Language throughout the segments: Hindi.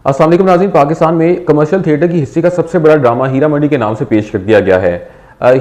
अस्सलाम वालेकुम नाज़रीन। पाकिस्तान में कमर्शियल थिएटर की हिस्ट्री का सबसे बड़ा ड्रामा हीरा मंडी के नाम से पेश कर दिया गया है।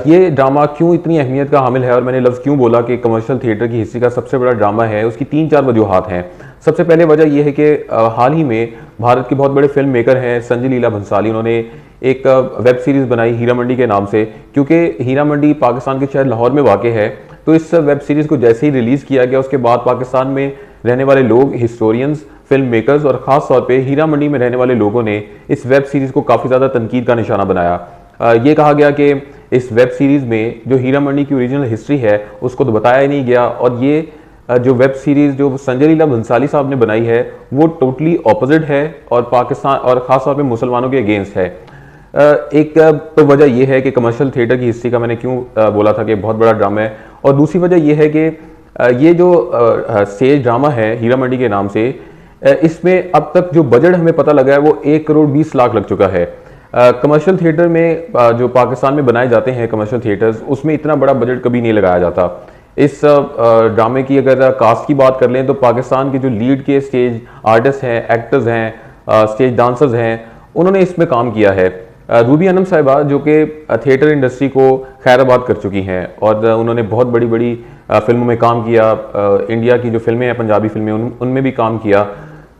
ये ड्रामा क्यों इतनी अहमियत का हामिल है और मैंने लफ्ज़ क्यों बोला कि कमर्शियल थिएटर की हिस्ट्री का सबसे बड़ा ड्रामा है, उसकी 3-4 वजूहात हैं। सबसे पहले वजह यह है कि हाल ही में भारत के बहुत बड़े फिल्म मेकर हैं संजय लीला भंसाली, उन्होंने एक वेब सीरीज़ बनाई हीरा मंडी के नाम से। क्योंकि हीरा मंडी पाकिस्तान के शहर लाहौर में वाक़ है, तो इस वेब सीरीज़ को जैसे ही रिलीज़ किया गया उसके बाद पाकिस्तान में रहने वाले लोग, हिस्टोरियंस, फिल्म मेकर्स और ख़ास तौर पे हीरा मंडी में रहने वाले लोगों ने इस वेब सीरीज़ को काफ़ी ज़्यादा तनकीद का निशाना बनाया। ये कहा गया कि इस वेब सीरीज़ में जो हीरा मंडी की ओरिजिनल हिस्ट्री है उसको तो बताया ही नहीं गया, और ये जो वेब सीरीज़ जो संजय लीला भंसाली साहब ने बनाई है वो टोटली ऑपोजिट है और पाकिस्तान और ख़ास तौर पे मुसलमानों के अगेंस्ट है। एक तो वजह यह है कि कमर्शियल थिएटर की हिस्ट्री का मैंने क्यों बोला था कि बहुत बड़ा ड्रामा है, और दूसरी वजह यह है कि ये जो स्टेज ड्रामा है हीरा मंडी के नाम से, इसमें अब तक जो बजट हमें पता लगा है वो 1 करोड़ 20 लाख लग चुका है। कमर्शियल थिएटर में जो पाकिस्तान में बनाए जाते हैं कमर्शियल थिएटर्स, उसमें इतना बड़ा बजट कभी नहीं लगाया जाता। इस ड्रामे की अगर कास्ट की बात कर लें तो पाकिस्तान के जो लीड के स्टेज आर्टिस्ट हैं, एक्टर्स हैं, स्टेज डांसर्स हैं, उन्होंने इसमें काम किया है। रूबी अनम साहिबा जो कि थिएटर इंडस्ट्री को खैराबाद कर चुकी हैं और उन्होंने बहुत बड़ी बड़ी फिल्मों में काम किया, इंडिया की जो फिल्में हैं पंजाबी फिल्में उनमें भी काम किया,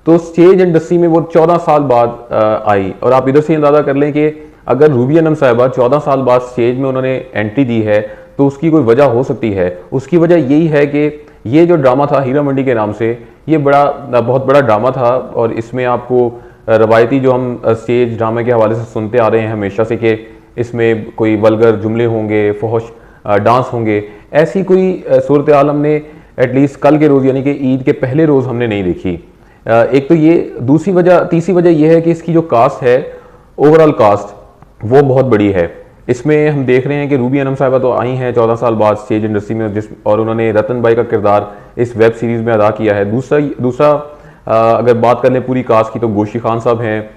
तो स्टेज इंडस्ट्री में वो 14 साल बाद आई। और आप इधर से अंदाज़ा कर लें कि अगर रूबी अनम साहिबा 14 साल बाद स्टेज में उन्होंने एंट्री दी है तो उसकी कोई वजह हो सकती है। उसकी वजह यही है कि ये जो ड्रामा था हीरा मंडी के नाम से, ये बहुत बड़ा ड्रामा था, और इसमें आपको रवायती जो हम स्टेज ड्रामे के हवाले से सुनते आ रहे हैं हमेशा से कि इसमें कोई वल्गर जुमले होंगे, फहश डांस होंगे, ऐसी कोई सूरत हाल हमने एटलीस्ट कल के रोज़ यानी कि ईद के पहले रोज़ हमने नहीं देखी। एक तो ये, तीसरी वजह यह है कि इसकी जो कास्ट है, ओवरऑल कास्ट वो बहुत बड़ी है। इसमें हम देख रहे हैं कि रूबी अनम साहिबा तो आई हैं 14 साल बाद स्टेज इंडस्ट्री में, और उन्होंने रतन भाई का किरदार इस वेब सीरीज़ में अदा किया है। दूसरा अगर बात कर लें पूरी कास्ट की तो गोशी खान साहब हैं,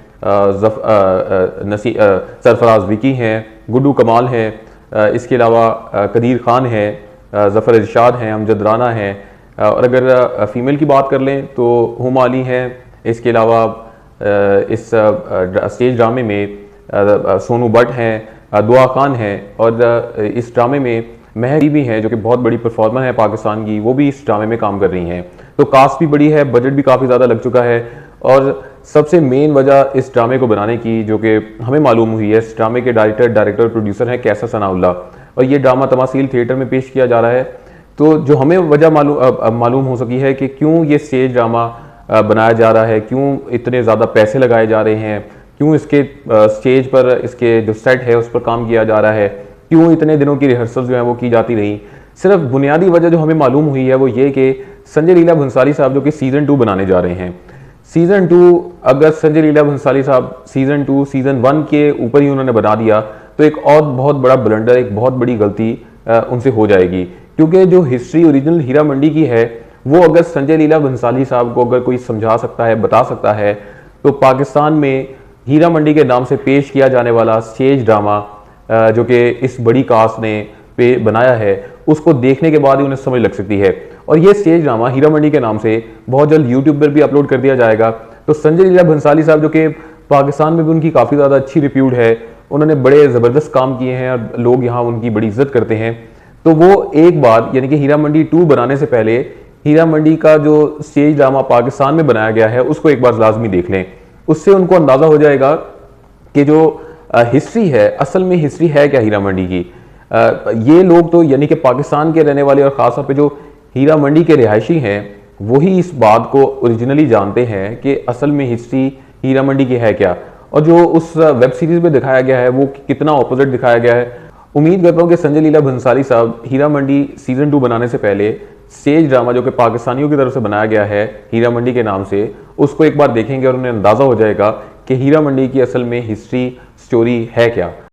सरफराज विकी हैं, गुड्डू कमाल हैं, इसके अलावा कदीर खान हैं, ज़फ़र इरशाद हैं, अमजद राना हैं, और अगर फ़ीमेल की बात कर लें तो हुमा अली हैं। इसके अलावा इस स्टेज ड्रामे में सोनू भट्ट हैं, दुआ खान हैं, और इस ड्रामे में महरी भी हैं जो कि बहुत बड़ी परफॉर्मर है पाकिस्तान की, वो भी इस ड्रामे में काम कर रही हैं। तो कास्ट भी बड़ी है, बजट भी काफ़ी ज़्यादा लग चुका है, और सबसे मेन वजह इस ड्रामे को बनाने की जो कि हमें मालूम हुई है, इस ड्रामे के डायरेक्टर प्रोड्यूसर हैं कैसर सनाउल्लाह, और ये ड्रामा तमासील थिएटर में पेश किया जा रहा है। तो जो हमें वजह मालूम हो सकी है कि क्यों ये स्टेज ड्रामा बनाया जा रहा है, क्यों इतने ज़्यादा पैसे लगाए जा रहे हैं, क्यों इसके स्टेज पर इसके जो सेट है उस पर काम किया जा रहा है, क्यों इतने दिनों की रिहर्सल जो है वो की जाती रही। सिर्फ बुनियादी वजह जो हमें मालूम हुई है वो ये कि संजय लीला भंसाली साहब जो कि सीज़न 2 बनाने जा रहे हैं, सीज़न 2, अगर संजय लीला भंसाली साहब सीज़न 1 के ऊपर ही उन्होंने बना दिया तो एक और बहुत बड़ा ब्लंडर, एक बहुत बड़ी गलती उनसे हो जाएगी। क्योंकि जो हिस्ट्री ओरिजिनल हीरा मंडी की है वो अगर संजय लीला भंसाली साहब को अगर कोई समझा सकता है, बता सकता है, तो पाकिस्तान में हीरा मंडी के नाम से पेश किया जाने वाला स्टेज ड्रामा जो कि इस बड़ी कास्ट ने बनाया है, उसको देखने के बाद ही उन्हें समझ लग सकती है। और ये स्टेज ड्रामा हीरा मंडी के नाम से बहुत जल्द यूट्यूब पर भी अपलोड कर दिया जाएगा। तो संजय लीला भंसाली साहब जो कि पाकिस्तान में भी उनकी काफ़ी ज़्यादा अच्छी रिप्यूट है, उन्होंने बड़े ज़बरदस्त काम किए हैं और लोग यहाँ उनकी बड़ी इज्जत करते हैं, तो वो एक बार यानी कि हीरा मंडी 2 बनाने से पहले हीरा मंडी का जो स्टेज ड्रामा पाकिस्तान में बनाया गया है उसको एक बार लाजमी देख लें। उससे उनको अंदाज़ा हो जाएगा कि जो हिस्ट्री है, असल में हिस्ट्री है क्या हीरा मंडी की। ये लोग तो यानी कि पाकिस्तान के रहने वाले और ख़ास तौर पे जो हीरा मंडी के रिहायशी हैं वही इस बात को ओरिजिनली जानते हैं कि असल में हिस्ट्री हीरा मंडी की है क्या, और जो उस वेब सीरीज़ में दिखाया गया है वो कितना ऑपोजिट दिखाया गया है। उम्मीद करता हूँ कि संजय लीला भंसाली साहब हीरा मंडी सीज़न 2 बनाने से पहले स्टेज ड्रामा जो कि पाकिस्तानियों की तरफ से बनाया गया है हीरा मंडी के नाम से, उसको एक बार देखेंगे और उन्हें अंदाज़ा हो जाएगा कि हीरा मंडी की असल में हिस्ट्री स्टोरी है क्या।